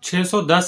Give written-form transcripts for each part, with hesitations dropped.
610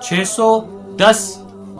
610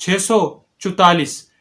644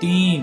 3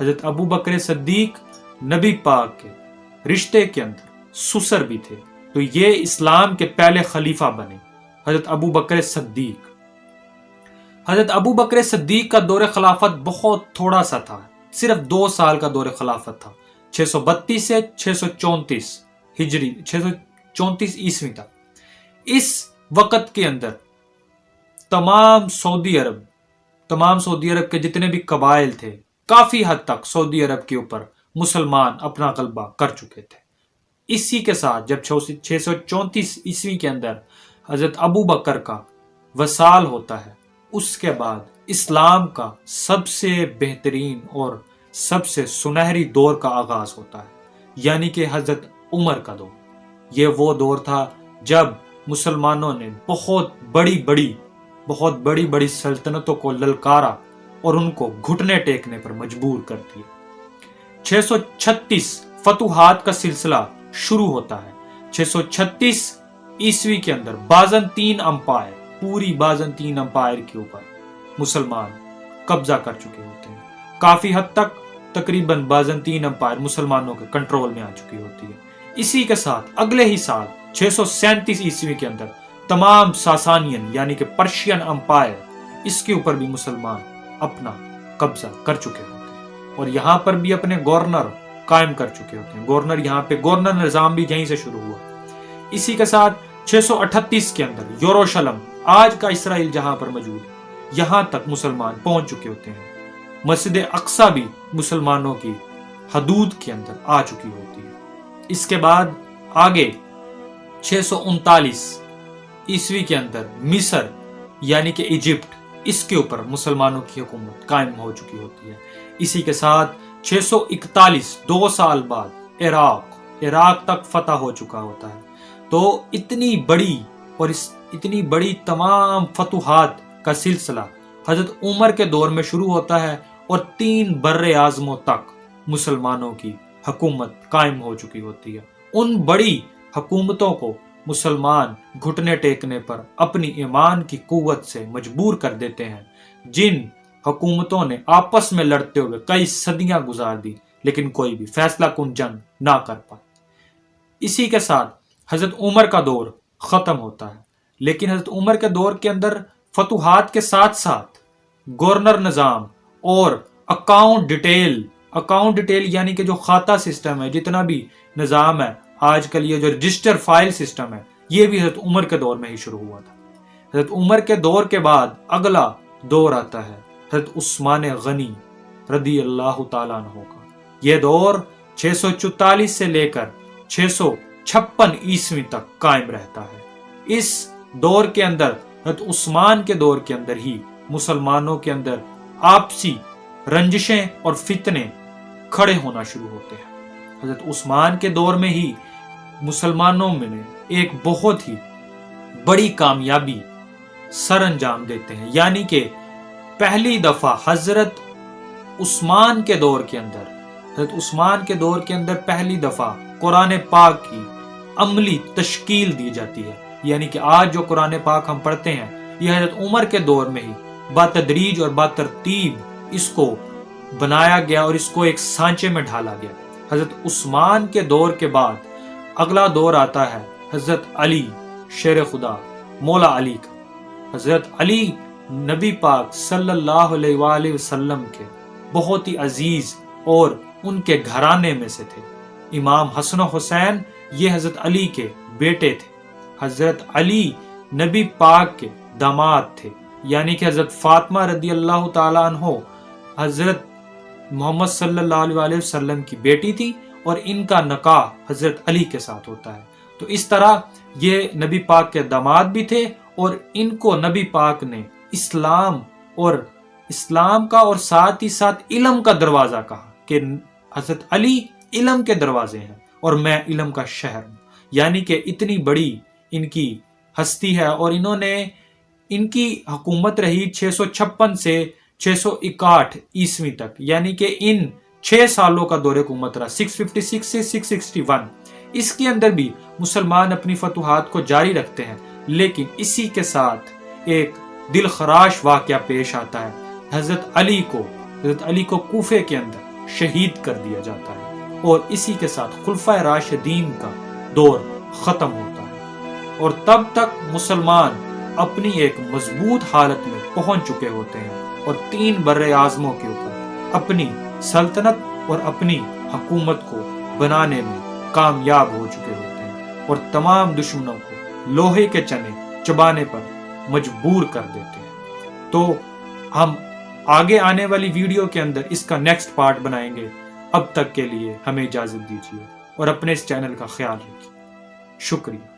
حضرت ابو بکر صدیق نبی پاک کے رشتے کے اندر سسر بھی تھے، تو یہ اسلام کے پہلے خلیفہ بنے حضرت ابو بکر صدیق۔ حضرت ابو بکر صدیق کا دور خلافت بہت تھوڑا سا تھا، صرف 2 سال کا دور خلافت تھا، 632 سے 634 ہجری 634 عیسوی تک۔ اس وقت کے اندر تمام سعودی عرب کے جتنے بھی قبائل تھے کافی حد تک سعودی عرب کے اوپر مسلمان اپنا غلبہ کر چکے تھے۔ اسی کے ساتھ جب 634 عیسوی کے اندر حضرت ابو بکر کا وصال ہوتا ہے، اس کے بعد اسلام کا سب سے بہترین اور سب سے سنہری دور کا آغاز ہوتا ہے، یعنی کہ حضرت عمر کا دور۔ یہ وہ دور تھا جب مسلمانوں نے بہت بڑی بڑی سلطنتوں کو للکارا اور ان کو گھٹنے ٹیکنے پر مجبور کر دیا۔ 636 فتوحات کا سلسلہ شروع ہوتا ہے۔ 636 عیسوی کے اندر بازنطین امپائر، پوری بازنطین امپائر کے اوپر مسلمان قبضہ کر چکے ہوتے ہیں۔ کافی حد تک تقریباً بازنطین امپائر مسلمانوں کے کنٹرول میں آ چکی ہوتی ہے۔ اسی کے ساتھ اگلے ہی سال 637 عیسوی کے اندر تمام ساسانین یعنی کہ پرشین امپائر، اس کے اوپر بھی مسلمان اپنا قبضہ کر چکے ہوتے ہیں اور یہاں پر بھی اپنے گورنر قائم کر چکے ہوتے ہیں۔ گورنر نظام بھی یہیں سے شروع ہوا۔ اسی کے ساتھ 638 کے اندر یروشلم، آج کا اسرائیل جہاں پر موجود ہے، یہاں تک مسلمان پہنچ چکے ہوتے ہیں۔ مسجد اقصی بھی مسلمانوں کی حدود کے اندر آ چکی ہوتی ہے۔ اس کے بعد آگے 639 عیسوی کے اندر مصر یعنی کہ ایجپٹ، اس کے اوپر مسلمانوں کی حکومت قائم ہو چکی ہوتی ہے۔ اسی کے ساتھ 641 2 سال بعد عراق تک فتح ہو چکا ہوتا ہے۔ تو اتنی بڑی تمام فتوحات کا سلسلہ حضرت عمر کے دور میں شروع ہوتا ہے اور 3 بر اعظموں تک مسلمانوں کی حکومت قائم ہو چکی ہوتی ہے۔ ان بڑی حکومتوں کو مسلمان گھٹنے ٹیکنے پر اپنی ایمان کی قوت سے مجبور کر دیتے ہیں، جن حکومتوں نے آپس میں لڑتے ہوئے کئی صدیاں گزار دی لیکن کوئی بھی فیصلہ کن جنگ نہ کر پائے۔ اسی کے ساتھ حضرت عمر کا دور ختم ہوتا ہے، لیکن حضرت عمر کے دور کے اندر فتوحات کے ساتھ ساتھ گورنر نظام اور اکاؤنٹ ڈیٹیل یعنی کہ جو کھاتہ سسٹم ہے، جتنا بھی نظام ہے آج کل، یہ جو رجسٹر فائل سسٹم ہے، یہ بھی حضرت عمر کے دور میں ہی شروع ہوا تھا۔ حضرت عمر کے دور کے بعد اگلا دور آتا ہے حضرت عثمان غنی رضی اللہ تعالیٰ عنہ کا۔ یہ دور 644 سے لے کر 656 عیسوی تک قائم رہتا ہے۔ اس دور کے اندر حضرت عثمان کے دور کے اندر ہی مسلمانوں کے اندر آپسی رنجشیں اور فتنے کھڑے ہونا شروع ہوتے ہیں۔ حضرت عثمان کے دور میں ہی مسلمانوں میں نے ایک بہت ہی بڑی کامیابی سر انجام دیتے ہیں، یعنی کہ پہلی دفعہ حضرت عثمان کے دور کے اندر پہلی دفعہ قرآن پاک کی عملی تشکیل دی جاتی ہے، یعنی کہ آج جو قرآن پاک ہم پڑھتے ہیں یہ حضرت عمر کے دور میں ہی بتدریج اور بترتیب اس کو بنایا گیا اور اس کو ایک سانچے میں ڈھالا گیا۔ حضرت عثمان کے دور کے بعد اگلا دور آتا ہے حضرت علی شیر خدا مولا علی کا۔ حضرت علی نبی پاک صلی اللہ علیہ وآلہ وسلم کے بہت ہی عزیز اور ان کے گھرانے میں سے تھے۔ امام حسن و حسین یہ حضرت علی کے بیٹے تھے۔ حضرت علی نبی پاک کے داماد تھے، یعنی کہ حضرت فاطمہ رضی اللہ تعالیٰ عنہ حضرت محمد صلی اللہ علیہ وآلہ وسلم کی بیٹی تھی اور ان کا نکاح حضرت علی کے ساتھ ہوتا ہے۔ تو اس طرح یہ نبی پاک کے داماد بھی تھے اور ان کو نبی پاک نے اسلام کا اور ساتھ ہی ساتھ علم کا دروازہ کہا کہ حضرت علی علم کے دروازے ہیں اور میں علم کا شہر ہوں، یعنی کہ اتنی بڑی ان کی ہستی ہے۔ اور انہوں نے ان کی حکومت رہی 656 سے 661 عیسوی تک، یعنی کہ ان 6 سالوں کا دور حکومت رہا، 656 سے 661۔ اس کے اندر بھی مسلمان اپنی فتوحات کو جاری رکھتے ہیں، لیکن اسی کے ساتھ ایک دل خراش واقعہ پیش آتا ہے۔ حضرت علی کو کوفے کے اندر شہید کر دیا جاتا ہے اور اسی کے ساتھ خلفائے راشدین کا دور ختم ہوتا ہے، اور تب تک مسلمان اپنی ایک مضبوط حالت میں پہنچ چکے ہوتے ہیں اور 3 بر اعظموں کے اوپر اپنی سلطنت اور اپنی حکومت کو بنانے میں کامیاب ہو چکے ہوتے ہیں اور تمام دشمنوں کو لوہے کے چنے چبانے پر مجبور کر دیتے ہیں۔ تو ہم آگے آنے والی ویڈیو کے اندر اس کا نیکسٹ پارٹ بنائیں گے۔ اب تک کے لیے ہمیں اجازت دیجیے اور اپنے اس چینل کا خیال رکھیے۔ شکریہ۔